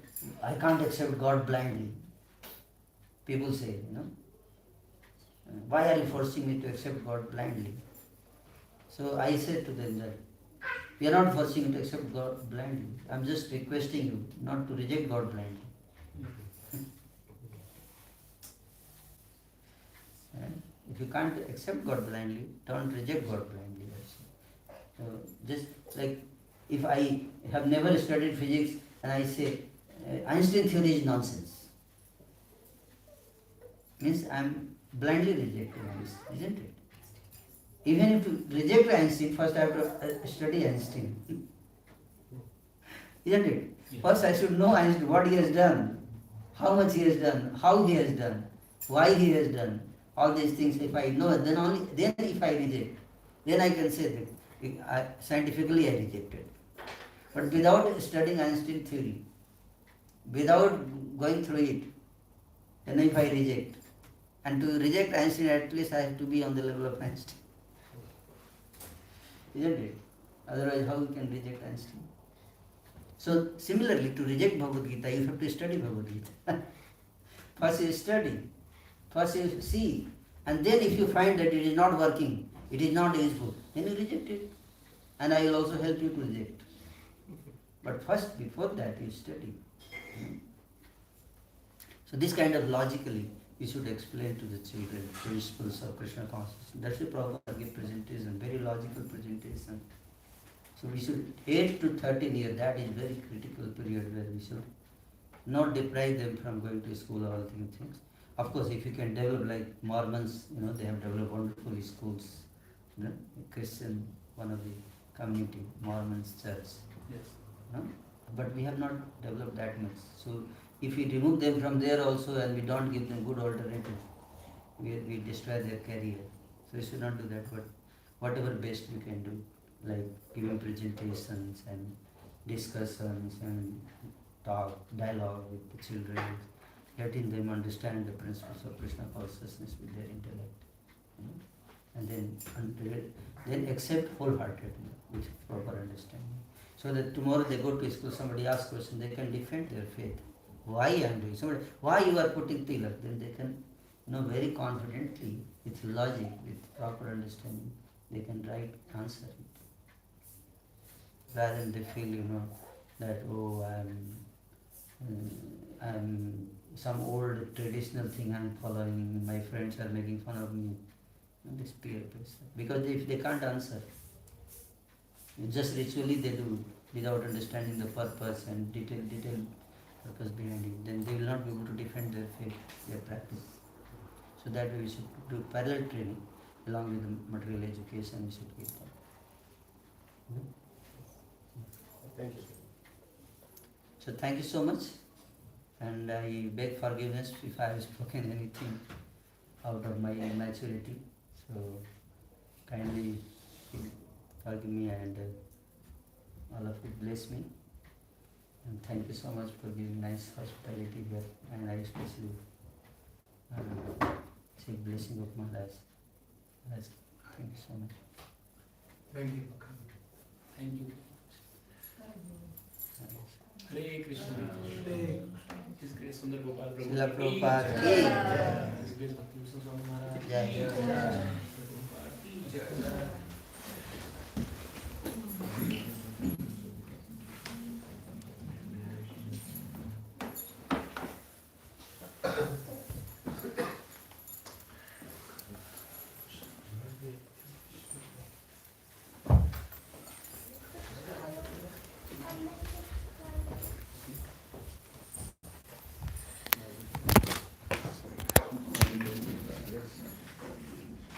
I can't accept God blindly. People say, why are you forcing me to accept God blindly? So I said to them that we are not forcing you to accept God blindly. I'm just requesting you not to reject God blindly. And if you can't accept God blindly, don't reject God blindly also. So just like if I have never studied physics and I say Einstein theory is nonsense, means I'm blindly rejecting Einstein, isn't it? Even if you reject Einstein, first I have to study Einstein. Isn't it?
Yeah.
First I should know Einstein, what he has done, how much he has done, how he has done, why he has done. All these things, if I know, then if I reject, then I can say that scientifically I rejected. But without studying Einstein theory, without going through it, then if I reject, and to reject Einstein, at least I have to be on the level of Einstein. Isn't it? Otherwise, how you can reject Einstein? So, similarly, to reject Bhagavad Gita, you have to study Bhagavad Gita. First you study, first you see, and then if you find that it is not working, it is not useful, then you reject it. And I will also help you to reject. But first, before that, you study. So this kind of logically, we should explain to the children principles of Krishna consciousness. That's the proper presentation, very logical presentation. So we should 8 to 13 years, that is very critical period where we should not deprive them from going to school or all these things. Of course, if you can develop like Mormons, they have developed wonderful schools. Christian, one of the community, Mormons church.
Yes.
But we have not developed that much. So if we remove them from there also and we don't give them good alternative, we destroy their career. So we should not do that, but whatever best we can do, like giving presentations and discussions and dialogue with the children, letting them understand the principles of Krishna consciousness with their intellect. And then accept wholeheartedly with proper understanding. So that tomorrow they go to school, somebody asks question, they can defend their faith. Why I am doing somebody, why you are putting tilak? Then they can, very confidently, with logic, with proper understanding, they can write answer it. Rather than they feel, that I'm some old traditional thing I'm following, my friends are making fun of me. This peer pressure. Because if they can't answer, just ritually they do without understanding the purpose and detailed purpose behind it, then they will not be able to defend their faith, their practice. So that way we should do parallel training along with the material education we should give them.
Thank you.
So thank you so much, and I beg forgiveness if I have spoken anything out of my immaturity. So kindly forgive me, and all of you bless me. And thank you so much for giving nice hospitality here, and I especially seek blessing of Maharaj. Thank you so much.
Thank you.
Thank you. Hare Krishna. His Grace Sundar Gopal Prabhu.
Srila Prabhupada ki
His Grace Bhakti Vishnu Swami Maharaj.
Jai.
Jai.